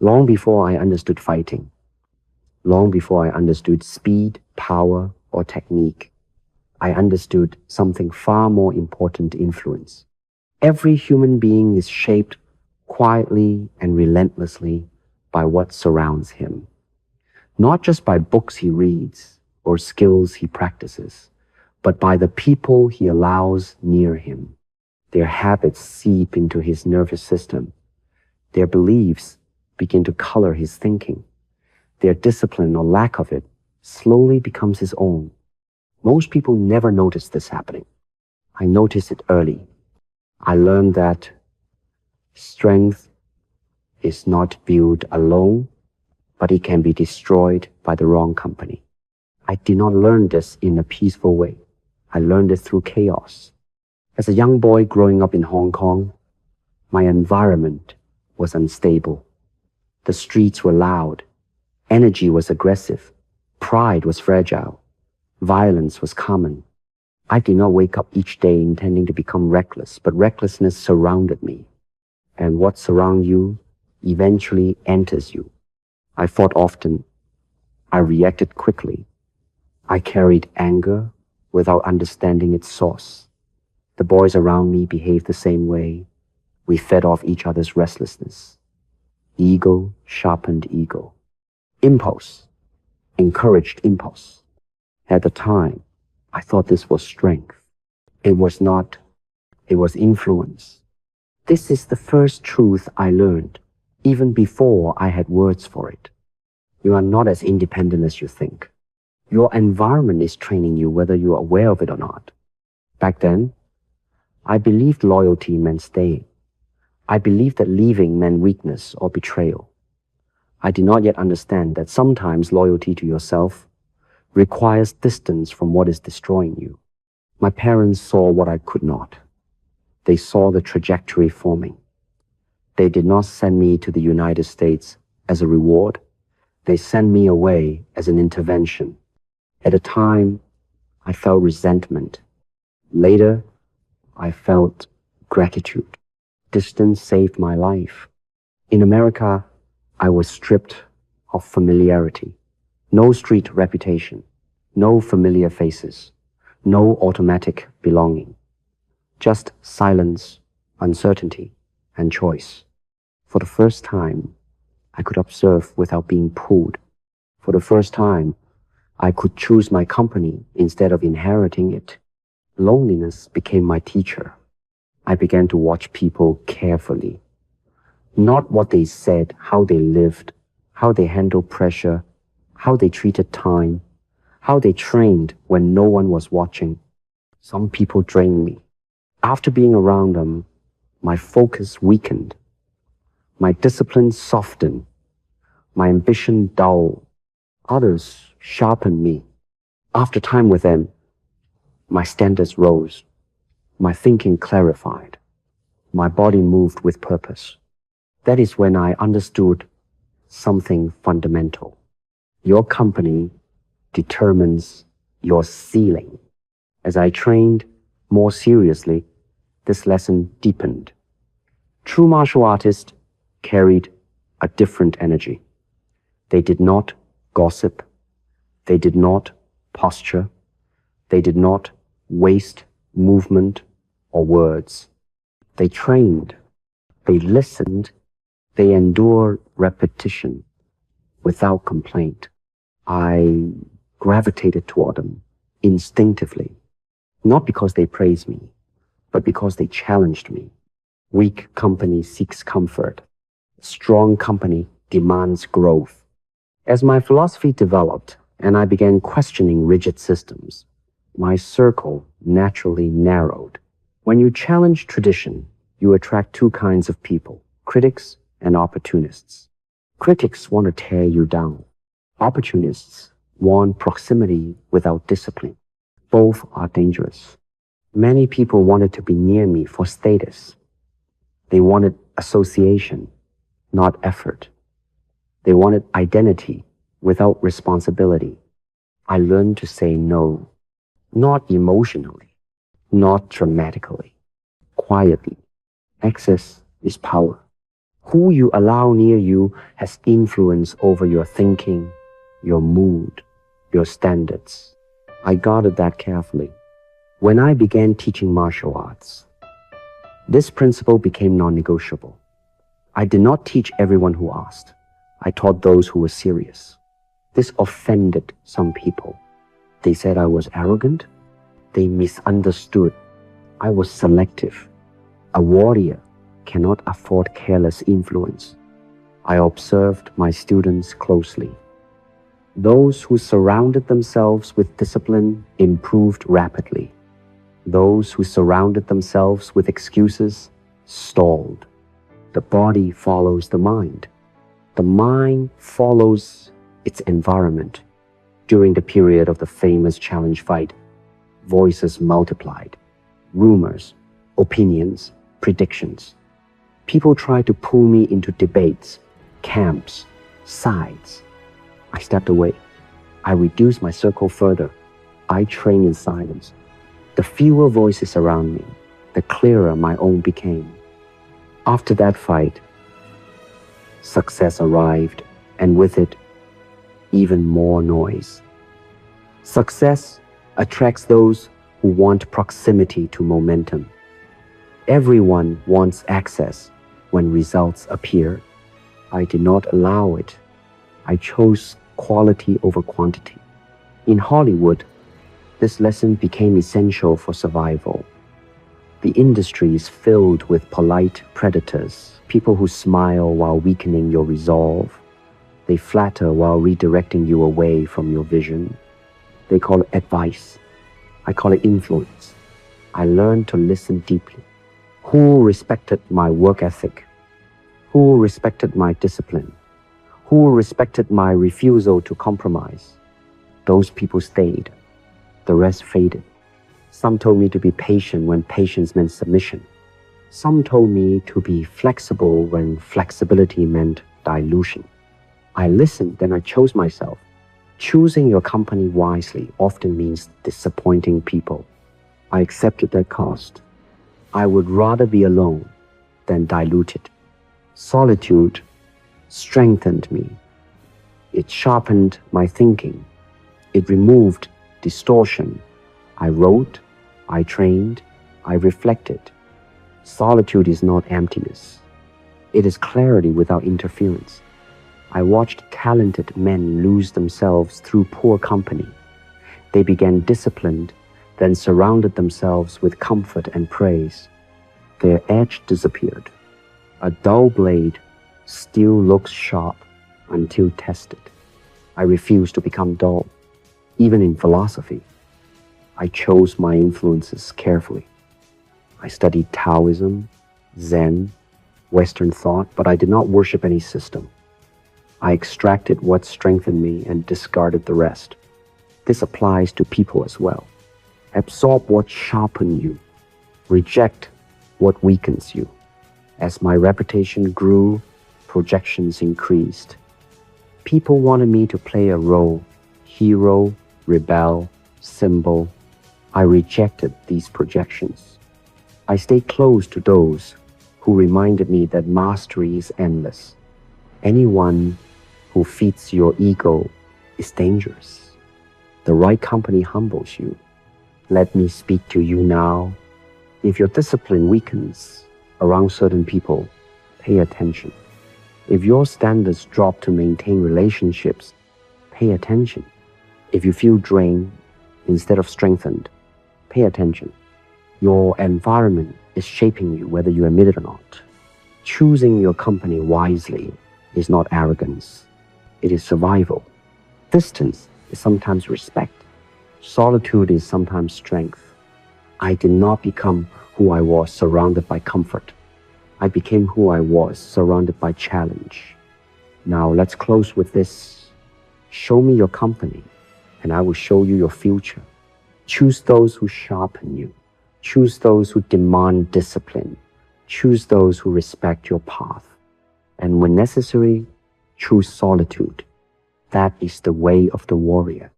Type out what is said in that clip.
Long before I understood fighting, long before I understood speed, power, or technique, I understood something far more important: influence. Every human being is shaped quietly and relentlessly by what surrounds him, not just by books he reads or skills he practices, but by the people he allows near him. Their habits seep into his nervous system. Their beliefs begin to color his thinking. Their discipline or lack of it slowly becomes his own. Most people never notice this happening. I noticed it early. I learned that strength is not built alone, but it can be destroyed by the wrong company. I did not learn this in a peaceful way. I learned it through chaos. As a young boy growing up in Hong Kong, my environment was unstable. The streets were loud. Energy was aggressive. Pride was fragile. Violence was common. I did not wake up each day intending to become reckless, but recklessness surrounded me. And what surrounds you eventually enters you. I fought often. I reacted quickly. I carried anger without understanding its source. The boys around me behaved the same way. We fed off each other's restlessness. Ego sharpened ego. Impulse encouraged impulse. At the time, I thought this was strength. It was not. It was influence. This is the first truth I learned, even before I had words for it. You are not as independent as you think. Your environment is training you whether you are aware of it or not. Back then, I believed loyalty meant staying. I believed that leaving meant weakness or betrayal. I did not yet understand that sometimes loyalty to yourself requires distance from what is destroying you. My parents saw what I could not. They saw the trajectory forming. They did not send me to the United States as a reward. They sent me away as an intervention. At the time, I felt resentment. Later, I felt gratitude. Distance saved my life. In America, I was stripped of familiarity. No street reputation. No familiar faces. No automatic belonging. Just silence, uncertainty, and choice. For the first time, I could observe without being pulled. For the first time, I could choose my company instead of inheriting it. Loneliness became my teacher. I began to watch people carefully. Not what they said, how they lived, how they handled pressure, how they treated time, how they trained when no one was watching. Some people drained me. After being around them, my focus weakened. My discipline softened. My ambition dulled. Others sharpened me. After time with them, my standards rose. My thinking clarified. My body moved with purpose. That is when I understood something fundamental. Your company determines your ceiling. As I trained more seriously, this lesson deepened. True martial artists carried a different energy. They did not gossip. They did not posture. They did not waste movement or words. They trained. They listened. They endured repetition without complaint. I gravitated toward them instinctively, not because they praised me, but because they challenged me. Weak company seeks comfort. Strong company demands growth. As my philosophy developed and I began questioning rigid systems, my circle naturally narrowed. When you challenge tradition, you attract two kinds of people: critics and opportunists. Critics want to tear you down. Opportunists want proximity without discipline. Both are dangerous. Many people wanted to be near me for status. They wanted association, not effort. They wanted identity without responsibility. I learned to say no, not emotionally, not dramatically, quietly. Access is power. Who you allow near you has influence over your thinking, your mood, your standards. I guarded that carefully. When I began teaching martial arts, this principle became non-negotiable. I did not teach everyone who asked. I taught those who were serious. This offended some people. They said I was arrogant. They misunderstood. I was selective. A warrior cannot afford careless influence. I observed my students closely. Those who surrounded themselves with discipline improved rapidly. Those who surrounded themselves with excuses stalled. The body follows the mind. The mind follows its environment. During the period of the famous challenge fight, voices multiplied. Rumors, opinions, predictions. People tried to pull me into debates, camps, sides. I stepped away. I reduced my circle further. I trained in silence. The fewer voices around me, the clearer my own became. After that fight, success arrived, and with it, even more noise. Success attracts those who want proximity to momentum. Everyone wants access when results appear. I did not allow it. I chose quality over quantity. In Hollywood, this lesson became essential for survival. The industry is filled with polite predators, people who smile while weakening your resolve. They flatter while redirecting you away from your vision. They call it advice. I call it influence. I learned to listen deeply. Who respected my work ethic? Who respected my discipline? Who respected my refusal to compromise? Those people stayed. The rest faded. Some told me to be patient when patience meant submission. Some told me to be flexible when flexibility meant dilution. I listened, then I chose myself. Choosing your company wisely often means disappointing people. I accepted that cost. I would rather be alone than diluted. Solitude strengthened me. It sharpened my thinking. It removed distortion. I wrote, I trained, I reflected. Solitude is not emptiness. It is clarity without interference. I watched talented men lose themselves through poor company. They began disciplined, then surrounded themselves with comfort and praise. Their edge disappeared. A dull blade still looks sharp until tested. I refused to become dull, even in philosophy. I chose my influences carefully. I studied Taoism, Zen, Western thought, but I did not worship any system. I extracted what strengthened me and discarded the rest. This applies to people as well. Absorb what sharpens you. Reject what weakens you. As my reputation grew, projections increased. People wanted me to play a role, hero, rebel, symbol. I rejected these projections. I stayed close to those who reminded me that mastery is endless. Anyone who feeds your ego is dangerous. The right company humbles you. Let me speak to you now. If your discipline weakens around certain people, pay attention. If your standards drop to maintain relationships, pay attention. If you feel drained instead of strengthened, pay attention. Your environment is shaping you whether you admit it or not. Choosing your company wisely is not arrogance. It is survival. Distance is sometimes respect. Solitude is sometimes strength. I did not become who I was surrounded by comfort. I became who I was surrounded by challenge. Now let's close with this. Show me your company, and I will show you your future. Choose those who sharpen you. Choose those who demand discipline. Choose those who respect your path. And when necessary, choose solitude. That is the way of the warrior.